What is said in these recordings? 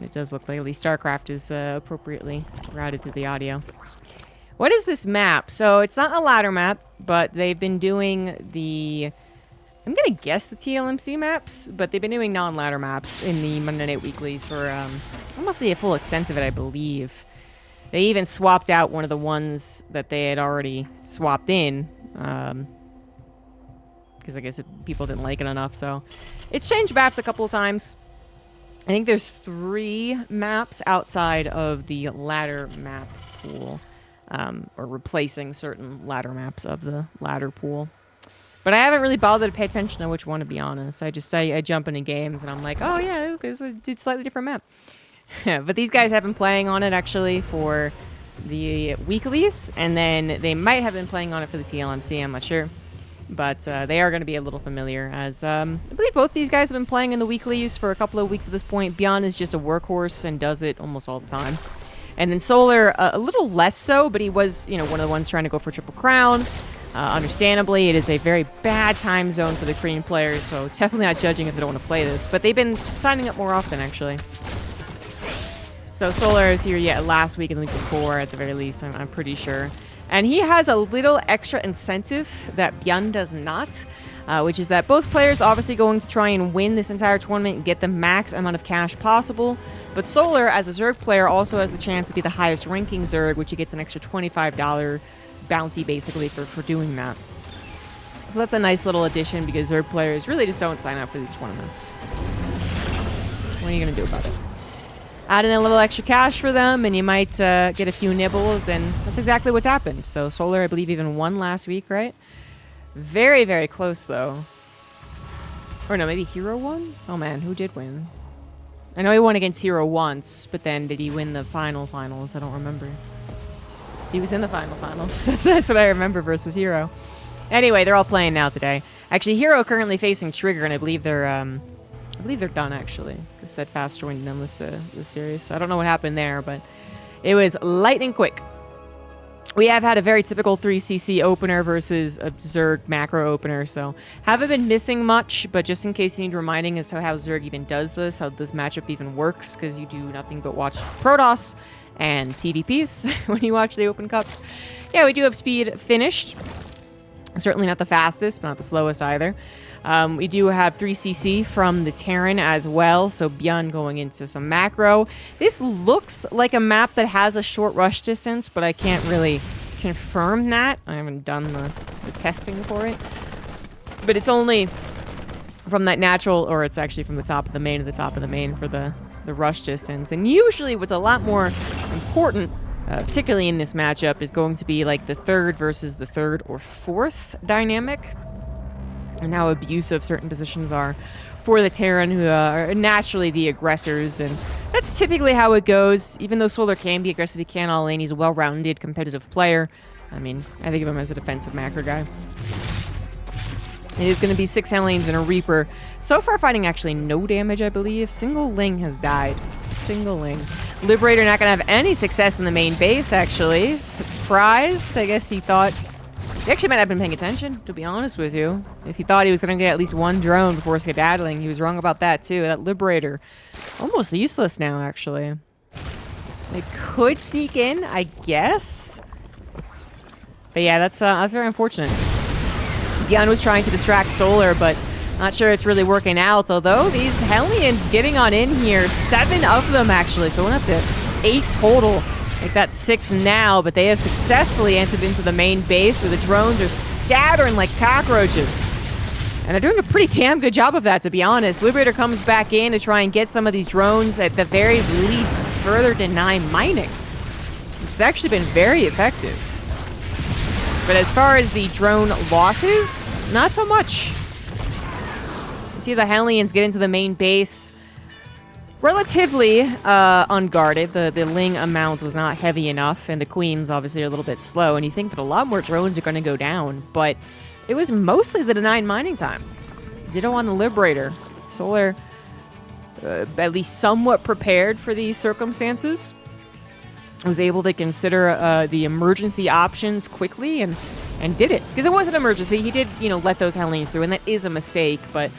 It does look like at least StarCraft is appropriately routed through the audio. What is this map? So it's not a ladder map, but they've been doing the... I'm going to guess the TLMC maps, but they've been doing non-ladder maps in the Monday Night Weeklies for almost the full extent of it, I believe. They even swapped out one of the ones that they had already swapped in, because I guess people didn't like it enough, so... It's changed maps a couple of times. I think there's 3 maps outside of the ladder map pool, or replacing certain ladder maps of the ladder pool. But I haven't really bothered to pay attention to which one, to be honest. I jump into games and I'm like, oh yeah, look, it's a slightly different map. But these guys have been playing on it actually for the weeklies, and then they might have been playing on it for the TLMC, I'm not sure. But they are going to be a little familiar, as I believe both these guys have been playing in the weeklies for a couple of weeks at this point. Byun is just a workhorse and does it almost all the time. And then Solar, a little less so, but he was, one of the ones trying to go for Triple Crown. Understandably, it is a very bad time zone for the Korean players, so definitely not judging if they don't want to play this. But they've been signing up more often, actually. So Solar is here, last week and the week before, at the very least, I'm pretty sure. And he has a little extra incentive that Byun does not, which is that both players obviously going to try and win this entire tournament and get the max amount of cash possible. But Solar, as a Zerg player, also has the chance to be the highest ranking Zerg, which he gets an extra $25 bounty, basically, for doing that. So that's a nice little addition, because Zerg players really just don't sign up for these tournaments. What are you going to do about it? Add in a little extra cash for them, and you might get a few nibbles, and that's exactly what's happened. So Solar, I believe, even won last week, right? Very, very close, though. Or no, maybe Hero won? Oh, man, who did win? I know he won against Hero once, but then did he win the finals? I don't remember. He was in the finals. That's what I remember versus Hero. Anyway, they're all playing now today. Actually, Hero currently facing Trigger, and I believe they're done, actually. Because Steadfast joined them this series. So I don't know what happened there, but it was lightning quick. We have had a very typical 3cc opener versus a Zerg macro opener, so haven't been missing much, but just in case you need reminding as to how Zerg even does this, how this matchup even works, because you do nothing but watch Protoss and TVPs when you watch the Open Cups. Yeah, we do have speed finished. Certainly not the fastest, but not the slowest either. We do have 3cc from the Terran as well, so Byun going into some macro. This looks like a map that has a short rush distance, but I can't really confirm that. I haven't done the testing for it. But it's only from that natural, or it's actually from the top of the main to the top of the main for the rush distance. And usually what's a lot more important, particularly in this matchup, is going to be like the third versus the third or fourth dynamic, and how abusive certain positions are for the Terran, who are naturally the aggressors. And that's typically how it goes. Even though Solar can be aggressive, he can all lane. He's a well-rounded, competitive player. I mean, I think of him as a defensive macro guy. It is going to be 6 Hellions and a Reaper. So far fighting actually no damage, I believe. Single Ling has died. Single Ling. Liberator not going to have any success in the main base, actually. Surprise. I guess he thought... He actually might not have been paying attention, to be honest with you. If he thought he was going to get at least one drone before skedaddling, he was wrong about that, too. That Liberator, almost useless now, actually. It could sneak in, I guess. But yeah, that's very unfortunate. Byun was trying to distract Solar, but not sure it's really working out. Although these Hellions getting on in here, 7 of them, actually. So we're up to 8 total. Like that's 6 now, but they have successfully entered into the main base where the drones are scattering like cockroaches. And they're doing a pretty damn good job of that, to be honest. Liberator comes back in to try and get some of these drones, at the very least, further deny mining, which has actually been very effective. But as far as the drone losses, not so much. You see the Hellions get into the main base relatively unguarded. The Ling amount was not heavy enough, and the Queens obviously are a little bit slow, and you think that a lot more drones are going to go down, but it was mostly the denied mining time. Ditto on the Liberator. Solar, at least somewhat prepared for these circumstances, was able to consider the emergency options quickly and did it. Because it was an emergency. He did, let those Hellions through, and that is a mistake, but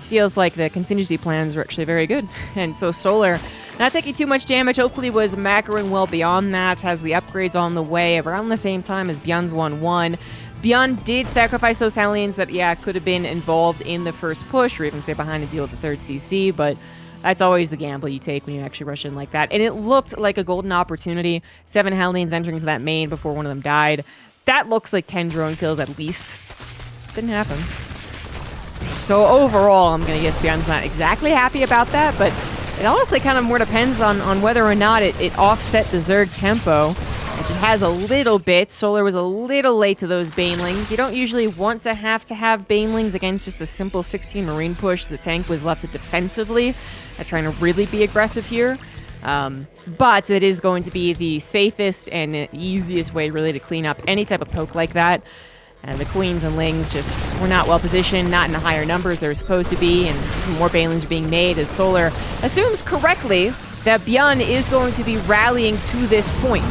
feels like the contingency plans were actually very good. And so Solar, not taking too much damage, hopefully was macroing well beyond that, has the upgrades on the way around the same time as Byun's 1-1. Byun did sacrifice those Hellions that, yeah, could have been involved in the first push, or even stay behind and deal with the third CC, but that's always the gamble you take when you actually rush in like that. And it looked like a golden opportunity. 7 Hellions entering to that main before one of them died. That looks like 10 drone kills at least. Didn't happen. So overall, I'm going to guess Byun's not exactly happy about that, but it honestly kind of more depends on whether or not it offset the Zerg tempo, which it has a little bit. Solar was a little late to those Banelings. You don't usually want to have Banelings against just a simple 16 Marine push. The tank was left defensively, trying to really be aggressive here. But it is going to be the safest and easiest way really to clean up any type of poke like that. And the Queens and Lings just were not well positioned, not in the higher numbers they were supposed to be, and more Banelings are being made as Solar assumes correctly that Byun is going to be rallying to this point.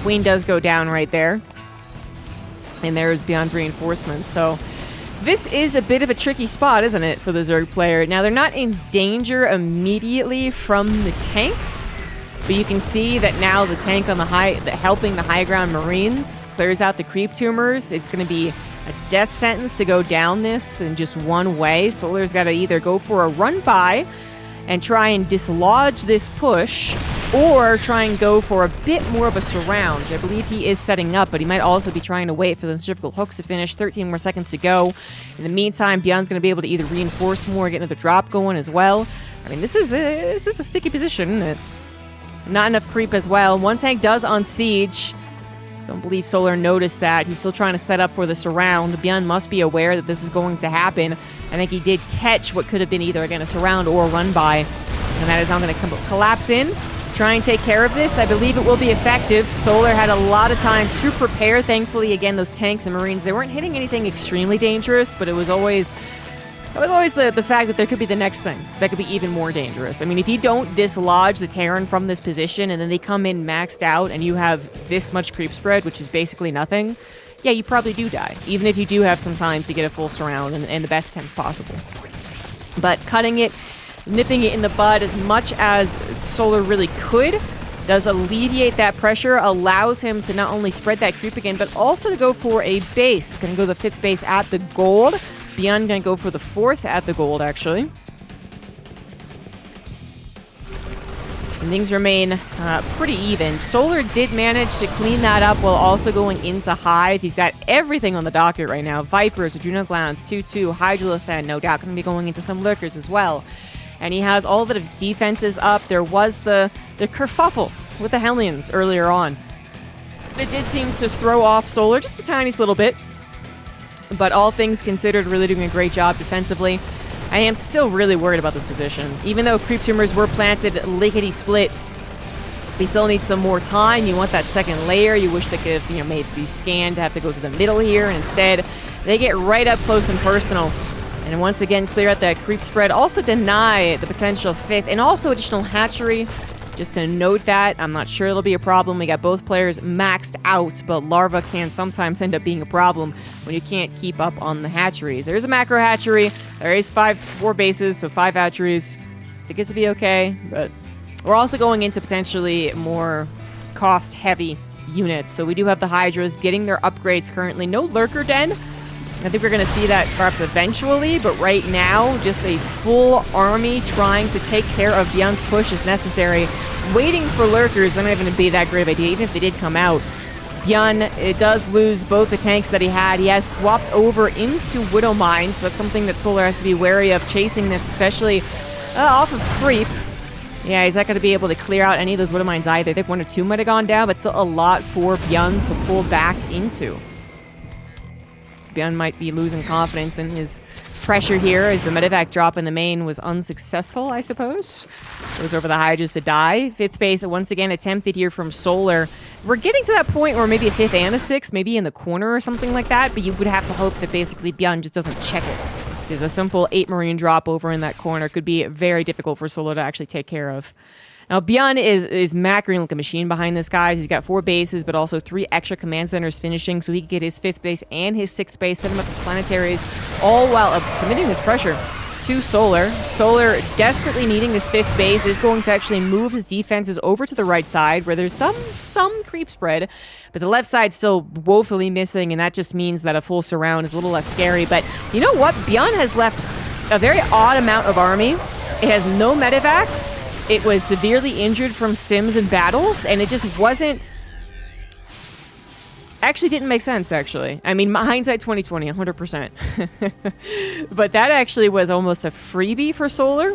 Queen does go down right there. And there's Byun's reinforcements. So this is a bit of a tricky spot, isn't it, for the Zerg player? Now, they're not in danger immediately from the tanks, but you can see that now the tank on helping the high ground Marines clears out the creep tumors. It's going to be a death sentence to go down this in just one way. Solar's got to either go for a run by and try and dislodge this push, or try and go for a bit more of a surround. I believe he is setting up, but he might also be trying to wait for the centrifugal hooks to finish. 13 more seconds to go. In the meantime, Byun's going to be able to either reinforce more or get another drop going as well. I mean, this is a sticky position, isn't it? Not enough creep as well. One tank does on siege. So I believe Solar noticed that. He's still trying to set up for the surround. Byun must be aware that this is going to happen. I think he did catch what could have been either, again, a surround or a run by. And that is now going to collapse in. Try and take care of this. I believe it will be effective. Solar had a lot of time to prepare. Thankfully, again, those tanks and Marines, they weren't hitting anything extremely dangerous, but it was always the fact that there could be the next thing that could be even more dangerous. I mean, if you don't dislodge the Terran from this position and then they come in maxed out and you have this much creep spread, which is basically nothing, yeah, you probably do die, even if you do have some time to get a full surround and the best attempt possible. But cutting it, nipping it in the bud as much as Solar really could does alleviate that pressure, allows him to not only spread that creep again, but also to go for a base. Gonna go the 5th base at the gold. Byun gonna go for the 4th at the gold, actually. And things remain pretty even. Solar did manage to clean that up while also going into Hive. He's got everything on the docket right now. Vipers, Adrenal Glands, 2-2, Hydralisand, no doubt going to be going into some Lurkers as well. And he has all the defenses up. There was the kerfuffle with the Hellions earlier on. It did seem to throw off Solar just the tiniest little bit. But all things considered, really doing a great job defensively. I am still really worried about this position. Even though creep tumors were planted lickety-split, we still need some more time. You want that second layer. You wish they could have, made these scanned to have to go to the middle here. And instead, they get right up close and personal. And once again, clear out that creep spread. Also deny the potential 5th and also additional hatchery. Just to note that, I'm not sure it'll be a problem. We got both players maxed out, but larva can sometimes end up being a problem when you can't keep up on the hatcheries. There's a macro hatchery. There is 4 bases, so 5 hatcheries. I think it should be okay, but we're also going into potentially more cost-heavy units. So we do have the Hydras getting their upgrades currently. No Lurker Den. I think we're going to see that perhaps eventually, but right now, just a full army trying to take care of Byun's push is necessary. Waiting for Lurkers, they're not even going to be that great of an idea, even if they did come out. Byun, it does lose both the tanks that he had. He has swapped over into Widow Mines. That's something that Solar has to be wary of, chasing this, especially off of creep. Yeah, he's not going to be able to clear out any of those Widow Mines either. I think 1 or 2 might have gone down, but still a lot for Byun to pull back into. Byun might be losing confidence in his pressure here as the medevac drop in the main was unsuccessful, I suppose. Goes over the Hydras to die. 5th base once again attempted here from Solar. We're getting to that point where maybe a 5th and a 6th, maybe in the corner or something like that, but you would have to hope that basically Byun just doesn't check it. Because a simple 8 Marine drop over in that corner could be very difficult for Solar to actually take care of. Now, Byun is macroing like a machine behind this, guys. He's got 4 bases, but also 3 extra command centers finishing, so he can get his 5th base and his 6th base, set him up his planetaries, all while committing this pressure. to Solar. Solar, desperately needing this 5th base, is going to actually move his defenses over to the right side, where there's some creep spread, but the left side's still woefully missing, and that just means that a full surround is a little less scary. But you know what? Byun has left a very odd amount of army. It has no medevacs. It was severely injured from stims and battles, and it just wasn't... Actually didn't make sense, actually. I mean, hindsight 2020, 100%. But that actually was almost a freebie for Solar.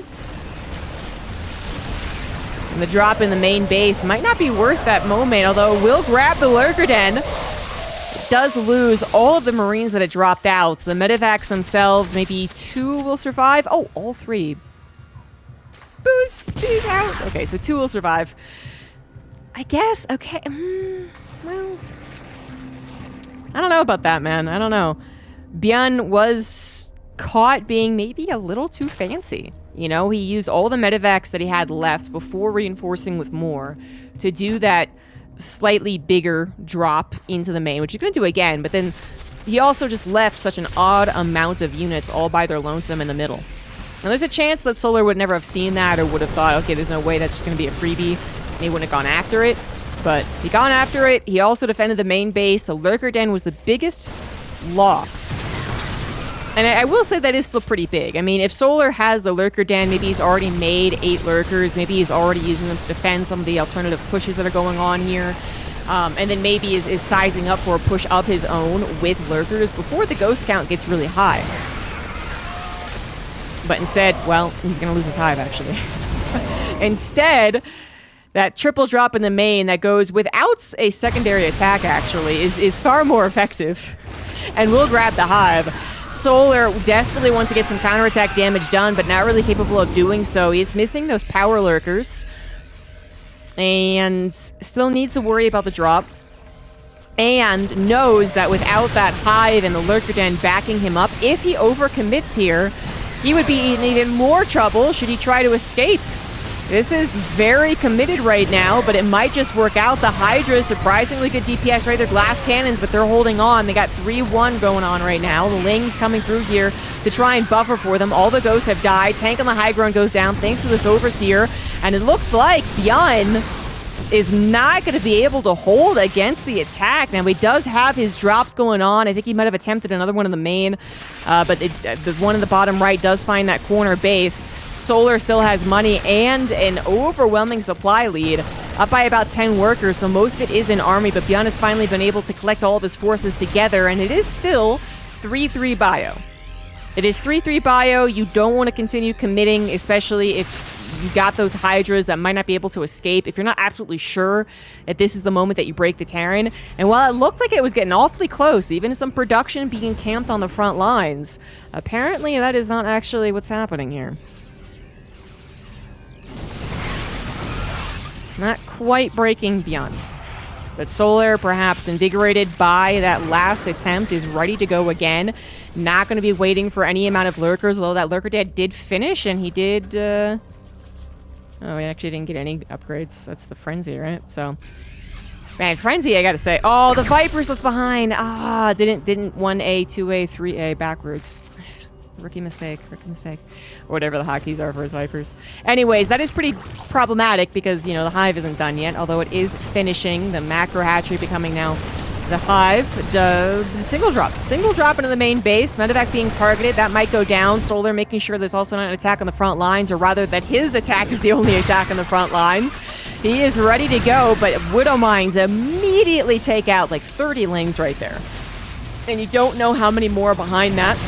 And the drop in the main base might not be worth that moment, although it will grab the Lurker Den. It does lose all of the Marines that it dropped out. The medevacs themselves, maybe 2 will survive. Oh, all 3. Boost, he's out. Okay, so 2 will survive. I guess, okay. Well... I don't know about that, man. I don't know. Byun was caught being maybe a little too fancy. You know, he used all the medevacs that he had left before reinforcing with more to do that slightly bigger drop into the main, which he's going to do again, but then he also just left such an odd amount of units all by their lonesome in the middle. Now, there's a chance that Solar would never have seen that or would have thought, okay, there's no way that's just going to be a freebie, and he wouldn't have gone after it. But he gone after it. He also defended the main base. The Lurker Den was the biggest loss. And I will say that is still pretty big. I mean, if Solar has the Lurker Den, maybe he's already made 8 Lurkers. Maybe he's already using them to defend some of the alternative pushes that are going on here. And then maybe is sizing up for a push of his own with Lurkers before the ghost count gets really high. But instead, well, he's going to lose his hive, actually. Instead... that triple drop in the main that goes without a secondary attack, actually, is far more effective. And will grab the hive. Solar desperately wants to get some counterattack damage done, but not really capable of doing so. He is missing those power lurkers. And still needs to worry about the drop. And knows that without that hive and the Lurker Den backing him up, if he overcommits here, he would be in even more trouble should he try to escape. This is very committed right now, but it might just work out. The Hydra is surprisingly good DPS, right? They're glass cannons, but they're holding on. They got 3-1 going on right now. The Ling's coming through here to try and buffer for them. All the ghosts have died. Tank on the high ground goes down thanks to this Overseer. And it looks like Byun is not going to be able to hold against the attack. Now, he does have his drops going on. I think he might have attempted another one in the main, but the one in the bottom right does find that corner base. Solar still has money and an overwhelming supply lead, up by about 10 workers, so most of it is in army, but Byun has finally been able to collect all of his forces together, and it is still 3-3 bio. It is 3-3 bio. You don't want to continue committing, especially if you got those Hydras that might not be able to escape, if you're not absolutely sure that this is the moment that you break the Terran. And while it looked like it was getting awfully close, even some production being camped on the front lines, apparently that is not actually what's happening here. Not quite breaking Byun. But Solar, perhaps invigorated by that last attempt, is ready to go again. Not going to be waiting for any amount of lurkers, although that Lurker did finish, and he did... Oh, we actually didn't get any upgrades. That's the Frenzy, right? So, man, Frenzy, I gotta say. Oh, the Viper's left behind. Ah, didn't 1A, 2A, 3A backwards. Rookie mistake. Or whatever the hotkeys are for his Vipers. Anyways, that is pretty problematic because, you know, the Hive isn't done yet, although it is finishing. The macro hatchery becoming now the Hive. Single drop into the main base. Medevac being targeted. That might go down. Solar making sure there's also not an attack on the front lines, or rather that his attack is the only attack on the front lines. He is ready to go, but Widow Mines immediately take out like 30 Lings right there. And you don't know how many more behind that.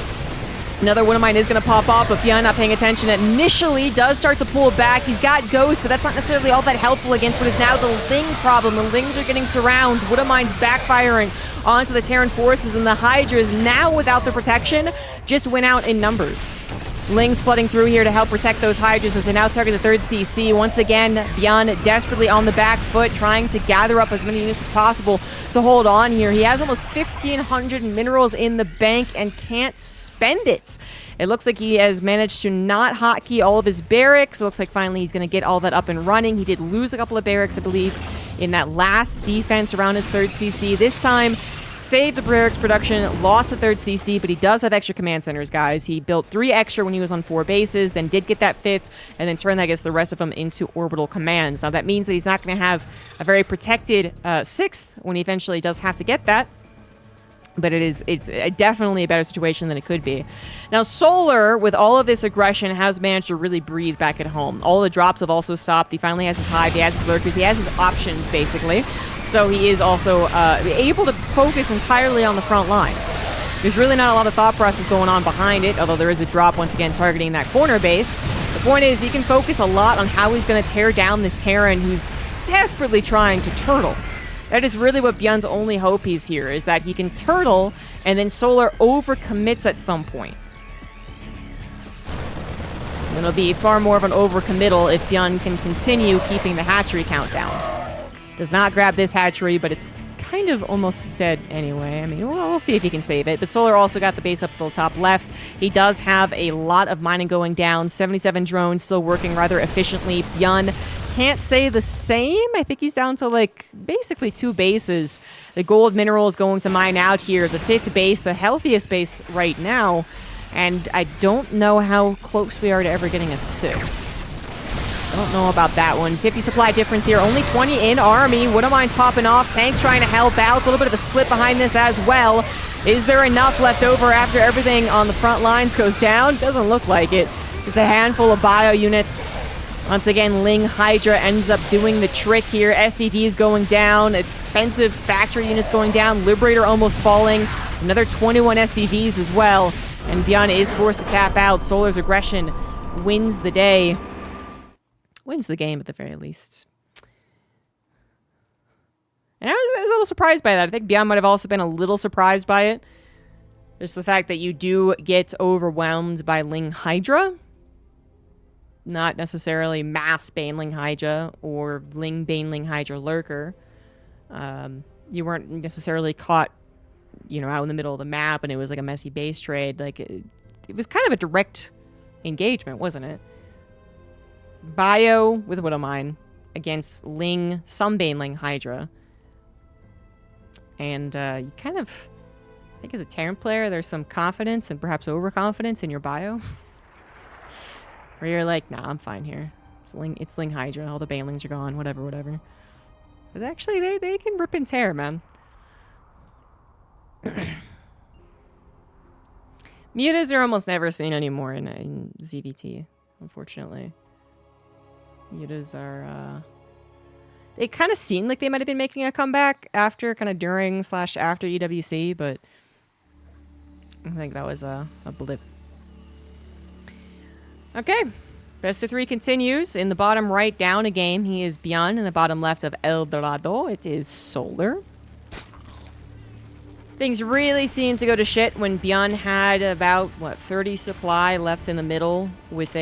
Another one of mine is going to pop off, but Byun not paying attention. Initially does start to pull back. He's got Ghost, but that's not necessarily all that helpful against what is now the Ling problem. The Lings are getting surrounds. Widow Mine's backfiring onto the Terran forces, and the Hydras, now without the protection, just went out in numbers. Lings flooding through here to help protect those Hydras as they now target the 3rd CC. Once again, Byun desperately on the back foot, trying to gather up as many units as possible to hold on here. He has almost 1,500 minerals in the bank and can't spend it. It looks like he has managed to not hotkey all of his barracks. It looks like finally he's going to get all that up and running. He did lose a couple of barracks, I believe, in that last defense around his 3rd CC. This time, saved the barracks production, lost the 3rd CC, but he does have extra command centers, guys. He built 3 extra when he was on 4 bases, then did get that 5th, and then turned, I guess, the rest of them into orbital commands. Now, that means that he's not going to have a very protected 6th when he eventually does have to get that. But it's definitely a better situation than it could be. Now, Solar, with all of this aggression, has managed to really breathe back at home. All the drops have also stopped. He finally has his hive. He has his lurkers. He has his options, basically. So he is also able to focus entirely on the front lines. There's really not a lot of thought process going on behind it, although there is a drop, once again, targeting that corner base. The point is, he can focus a lot on how he's going to tear down this Terran who's desperately trying to turtle. That is really what Byun's only hope is here, is that he can turtle, and then Solar overcommits at some point. And it'll be far more of an overcommittal if Byun can continue keeping the hatchery count down. Does not grab this hatchery, but it's kind of almost dead anyway. I mean, we'll see if he can save it. But Solar also got the base up to the top left. He does have a lot of mining going down. 77 drones still working rather efficiently. Byun can't say the same. I think he's down to, like, basically 2 bases. The gold mineral is going to mine out here. The 5th base, the healthiest base right now. And I don't know how close we are to ever getting a 6th. Don't know about that one. 50 supply difference here. Only 20 in army. Widowmine's popping off. Tanks trying to help out. A little bit of a split behind this as well. Is there enough left over after everything on the front lines goes down? Doesn't look like it. Just a handful of bio units. Once again, Ling Hydra ends up doing the trick here. SCV is going down. It's expensive factory units going down. Liberator almost falling. Another 21 SCVs as well. And Byun is forced to tap out. Solar's aggression wins the day. Wins the game at the very least. And I was a little surprised by that. I think Byun might have also been a little surprised by it. Just the fact that you do get overwhelmed by Ling Hydra. Not necessarily mass Baneling Hydra or Ling Baneling Hydra Lurker. You weren't necessarily caught, you know, out in the middle of the map and it was like a messy base trade. Like, it was kind of a direct engagement, wasn't it? Bio with Widowmine against Ling, some Baneling Hydra. And you kind of, I think as a Terran player, there's some confidence and perhaps overconfidence in your bio. Where you're like, nah, I'm fine here. It's Ling Hydra. All the Banelings are gone. Whatever. But actually, they can rip and tear, man. Mutas are almost never seen anymore in ZvT, unfortunately. Mutas are, they kind of seemed like they might have been making a comeback after, kind of during / after EWC, but I think that was a blip. Okay, best of 3 continues. In the bottom right down a game, he is Byun. In the bottom left of El Dorado, it is Solar. Things really seemed to go to shit when Byun had about, 30 supply left in the middle with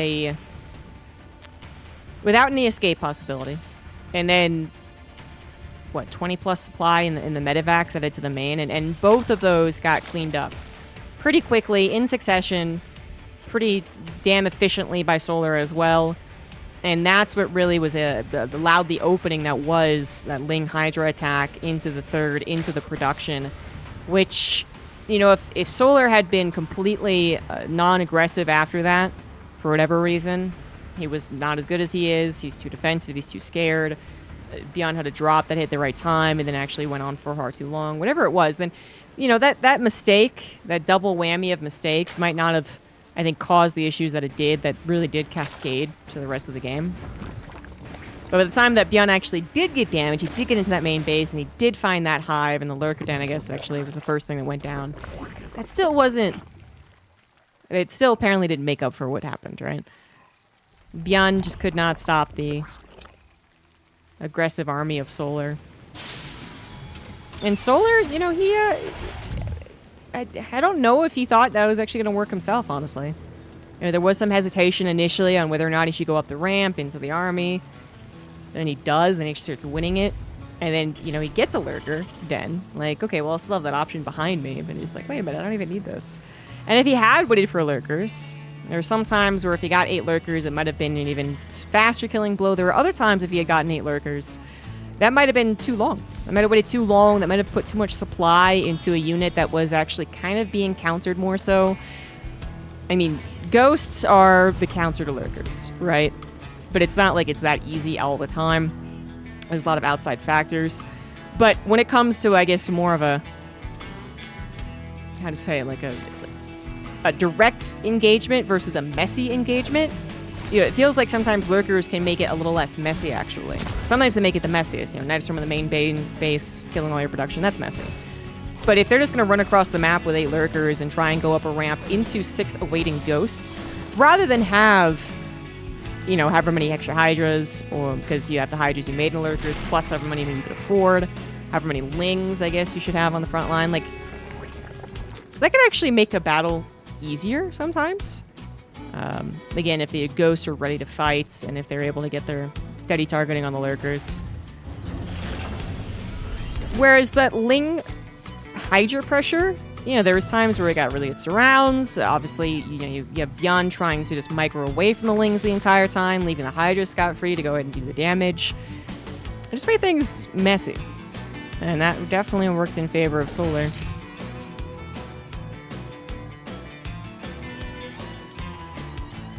without any escape possibility. And then, 20 plus supply in the medevacs added to the main. And both of those got cleaned up pretty quickly, in succession, pretty damn efficiently by Solar as well. And that's what really was allowed the opening that was that Ling Hydra attack into the 3rd, into the production. Which, you know, if Solar had been completely non-aggressive after that, for whatever reason, he was not as good as he is, he's too defensive, he's too scared, Byun had a drop that hit the right time and then actually went on for far too long, whatever it was, then, you know, that mistake, that double whammy of mistakes might not have, I think, caused the issues that it did, that really did cascade to the rest of the game. But by the time that Byun actually did get damaged, he did get into that main base, and he did find that hive, and the Lurker Den, I guess, actually was the first thing that went down. That still wasn't... It still apparently didn't make up for what happened, right? Byun just could not stop the aggressive army of Solar. And Solar, you know, he... I don't know if he thought that was actually going to work himself, honestly. You know, there was some hesitation initially on whether or not he should go up the ramp into the army. Then he does, then he starts winning it. And then, you know, he gets a Lurker Den. Like, okay, well, I'll still have that option behind me. But he's like, wait a minute, I don't even need this. And if he had waited for Lurkers, there were some times where if he got 8 Lurkers, it might have been an even faster killing blow. There were other times if he had gotten 8 Lurkers, that might have been too long. That might have waited too long. That might have put too much supply into a unit that was actually kind of being countered more so. I mean, ghosts are the counter to lurkers, right? But it's not like it's that easy all the time. There's a lot of outside factors. But when it comes to, I guess, more of a, how to say it, like a direct engagement versus a messy engagement, you know, it feels like sometimes lurkers can make it a little less messy, actually. Sometimes they make it the messiest. You know, Night Storm on the main base, killing all your production, that's messy. But if they're just going to run across the map with 8 lurkers and try and go up a ramp into 6 awaiting ghosts, rather than have, you know, however many extra hydras, or because you have the hydras you made in the lurkers, plus however many you could afford, however many lings, I guess, you should have on the front line, like, that can actually make a battle easier sometimes. Again, if the ghosts are ready to fight, and if they're able to get their steady targeting on the lurkers. Whereas that ling hydra pressure, you know, there was times where it got really good surrounds. Obviously, you know, you have Byun trying to just micro away from the lings the entire time, leaving the hydra scot-free to go ahead and do the damage. It just made things messy. And that definitely worked in favor of Solar.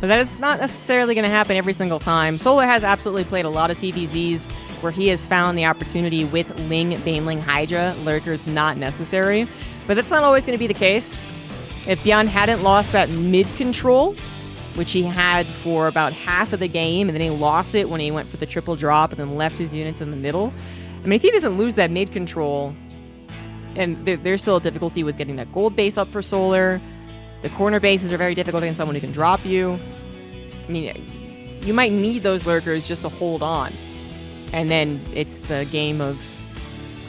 But that is not necessarily going to happen every single time. Solar has absolutely played a lot of TVZs where he has found the opportunity with Ling, Baneling, Hydra, lurkers not necessary. But that's not always going to be the case. If Byun hadn't lost that mid-control, which he had for about half of the game, and then he lost it when he went for the triple drop and then left his units in the middle. I mean, if he doesn't lose that mid-control, and there's still a difficulty with getting that gold base up for Solar. The corner bases are very difficult against someone who can drop you. I mean, you might need those lurkers just to hold on. And then it's the game of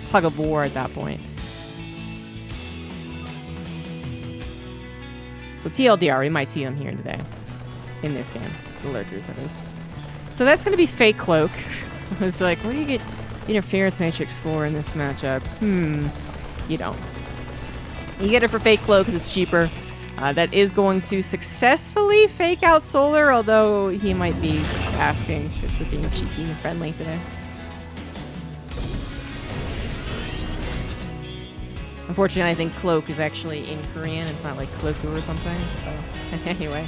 tug of war at that point. So TLDR, we might see them here today. In this game. The lurkers, that is. So that's going to be Fake Cloak. It's like, what do you get Interference Matrix for in this matchup? You don't. You get it for Fake Cloak because it's cheaper. That is going to successfully fake out Solar, although he might be asking just for being cheeky and friendly today. Unfortunately, I think Cloak is actually in Korean. It's not like Cloaku or something. So, anyway.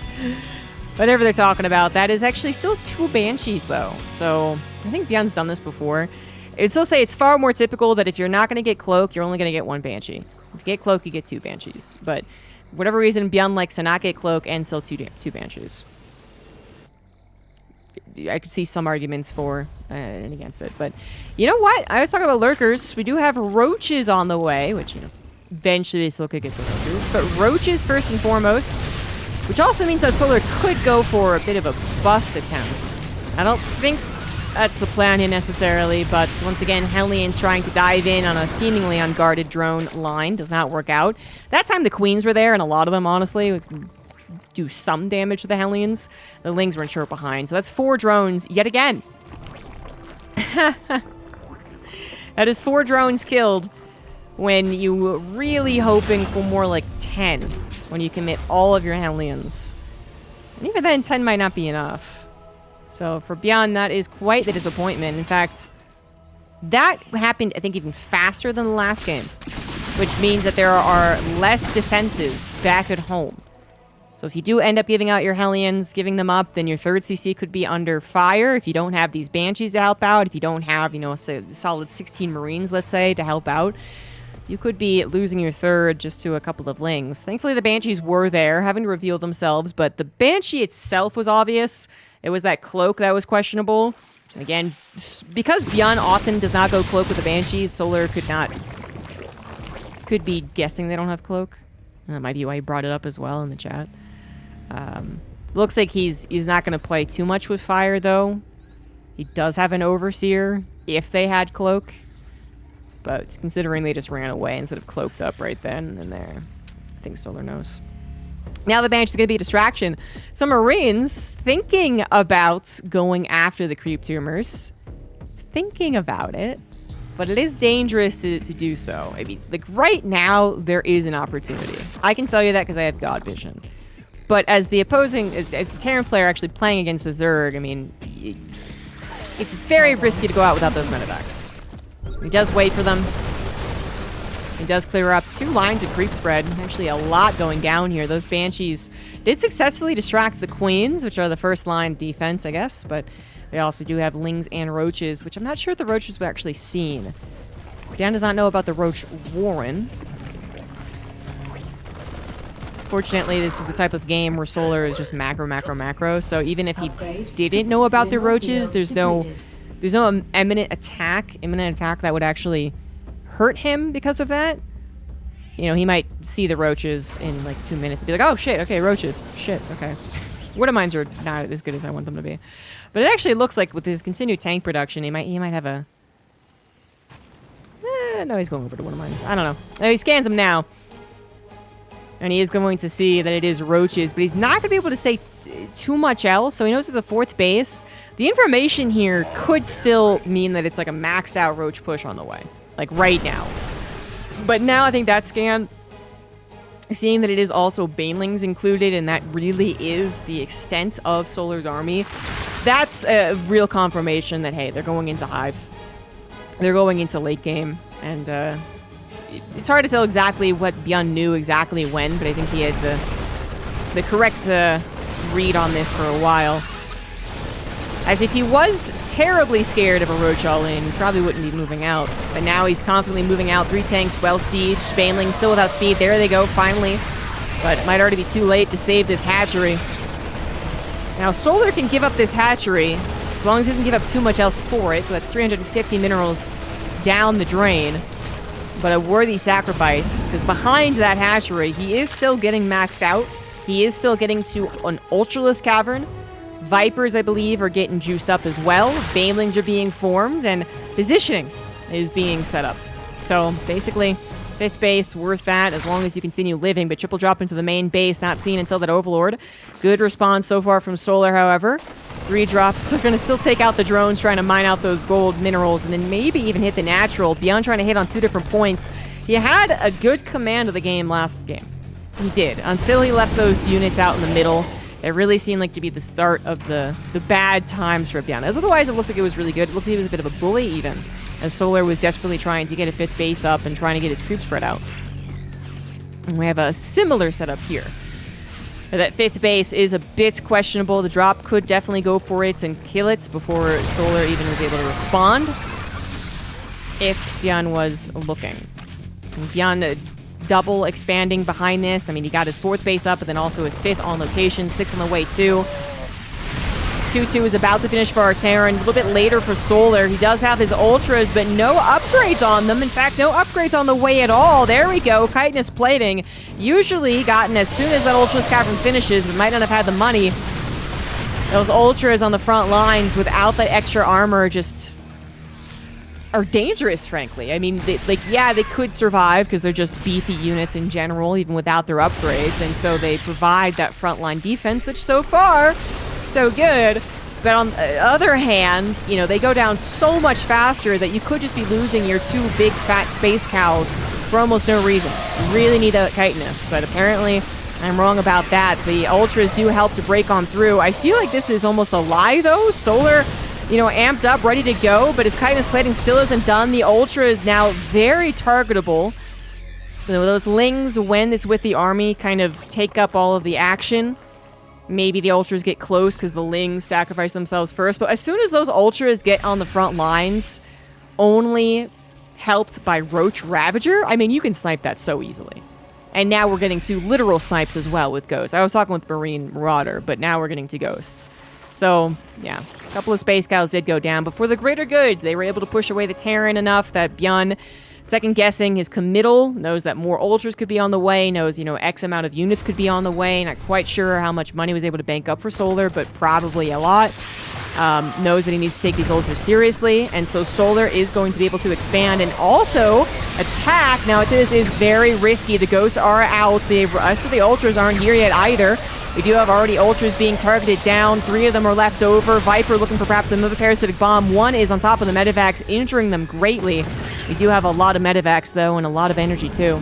Whatever they're talking about, that is actually still 2 Banshees, though. So, I think Byun's done this before. I'd still say it's far more typical that if you're not going to get Cloak, you're only going to get 1 Banshee. If you get Cloak, you get 2 Banshees. But for whatever reason, Byun likes to not get Cloak and still 2 Banshees. I could see some arguments for and against it. But you know what? I was talking about lurkers. We do have roaches on the way, which, you know, eventually they still could get the lurkers. But roaches first and foremost, which also means that Solar could go for a bit of a bust attempt. I don't think that's the plan here necessarily, but once again, Hellions trying to dive in on a seemingly unguarded drone line does not work out. That time the Queens were there, and a lot of them, honestly, would do some damage to the Hellions. The Lings were short behind, so that's 4 drones yet again. That is 4 drones killed when you were really hoping for more like 10 when you commit all of your Hellions. And even then, 10 might not be enough. So for Byun, that is quite the disappointment. In fact, that happened, I think, even faster than the last game, which means that there are less defenses back at home. So if you do end up giving out your Hellions, giving them up, then your 3rd CC could be under fire if you don't have these Banshees to help out. If you don't have, you know, say, a solid 16 Marines, let's say, to help out, you could be losing your 3rd just to a couple of Lings. Thankfully, the Banshees were there, having to reveal themselves, but the Banshee itself was obvious. It was that Cloak that was questionable. And again, because Byun often does not go Cloak with the Banshees, Solar could be guessing they don't have Cloak. That might be why he brought it up as well in the chat. Looks like he's not going to play too much with fire, though. He does have an Overseer if they had Cloak. But considering they just ran away instead of cloaked up right then and there, I think Solar knows. Now the Banshee is going to be a distraction. Some Marines thinking about going after the Creep Tumors. Thinking about it. But it is dangerous to do so. I mean, like, right now, there is an opportunity. I can tell you that because I have God Vision. But as the Terran player actually playing against the Zerg, I mean, it's very risky to go out without those medevacs. He does wait for them. He does clear up 2 lines of creep spread. Actually, a lot going down here. Those Banshees did successfully distract the Queens, which are the first line defense, I guess. But they also do have Lings and Roaches, which I'm not sure if the Roaches were actually seen. Dan does not know about the Roach Warren. Fortunately, this is the type of game where Solar is just macro, macro, macro. So even if he didn't know about the Roaches, there's no imminent attack that would actually hurt him because of that. You know, he might see the Roaches in like 2 minutes and be like, oh shit, okay, Roaches, shit, okay. Widow Mines are not as good as I want them to be. But it actually looks like with his continued tank production, he might have a... no, he's going over to Widow Mines. I don't know. He scans them now. And he is going to see that it is Roaches, but he's not going to be able to say too much else, so he knows it's the 4th base. The information here could still mean that it's like a maxed out Roach push on the way. Like right now. But now I think that scan, seeing that it is also Banelings included, and that really is the extent of Solar's army, that's a real confirmation that, hey, they're going into Hive. They're going into late game, and it's hard to tell exactly what Byun knew exactly when, but I think he had the correct read on this for a while. As if he was terribly scared of a Roach all-in, he probably wouldn't be moving out. But now he's confidently moving out. 3 tanks, well sieged. Baneling still without speed. There they go, finally. But it might already be too late to save this hatchery. Now, Solar can give up this hatchery, as long as he doesn't give up too much else for it. So that's 350 minerals down the drain. But a worthy sacrifice, because behind that hatchery, he is still getting maxed out. He is still getting to an Ultralisk Cavern. Vipers, I believe, are getting juiced up as well. Banelings are being formed, and positioning is being set up. So, basically, 5th base, worth that, as long as you continue living, but triple drop into the main base, not seen until that Overlord. Good response so far from Solar, however. 3 drops are going to still take out the drones, trying to mine out those gold minerals, and then maybe even hit the natural. Byun trying to hit on 2 different points. He had a good command of the game last game. He did, until he left those units out in the middle. It really seemed like to be the start of the bad times for Byun. As otherwise, it looked like it was really good. It looked like he was a bit of a bully, even, as Solar was desperately trying to get a 5th base up and trying to get his creep spread out. And we have a similar setup here. That 5th base is a bit questionable. The drop could definitely go for it and kill it before Solar even was able to respond, if Byun was looking. And Byun double expanding behind this. I mean, he got his 4th base up, but then also his 5th on location, 6th on the way too. 2-2 is about to finish for our Terran. A little bit later for Solar. He does have his Ultras, but no upgrades on them. In fact, no upgrades on the way at all. There we go. Chitinous plating. Usually gotten as soon as that Ultras Cavern finishes, but might not have had the money. Those Ultras on the front lines without that extra armor just are dangerous, frankly. I mean, they could survive because they're just beefy units in general, even without their upgrades, and so they provide that frontline defense, which so far, so good. But on the other hand, you know, they go down so much faster that you could just be losing your 2 big fat space cows for almost no reason. You really need a chitinous, but apparently I'm wrong about that. The Ultras do help to break on through. I feel like this is almost a lie, though. Solar, you know, amped up, ready to go, but his chitinous plating still isn't done. The Ultra is now very targetable. So those Lings, when it's with the army, kind of take up all of the action. Maybe the Ultras get close because the Lings sacrifice themselves first, but as soon as those Ultras get on the front lines, only helped by Roach Ravager, I mean, you can snipe that so easily. And now we're getting to literal snipes as well with Ghosts. I was talking with Marine Marauder, but now we're getting to Ghosts. So, yeah, a couple of Space Cows did go down, but for the greater good, they were able to push away the Terran enough that Byun, second-guessing his committal, knows that more Ultras could be on the way, knows, you know, X amount of units could be on the way, not quite sure how much money he was able to bank up for Solar, but probably a lot. Knows that he needs to take these Ultras seriously, and so Solar is going to be able to expand and also attack. Now, this is very risky. The Ghosts are out. The rest of the Ultras aren't here yet either. We do have already Ultras being targeted down. 3 of them are left over. Viper looking for perhaps another parasitic bomb. 1 is on top of the medevacs, injuring them greatly. We do have a lot of medevacs, though, and a lot of energy, too.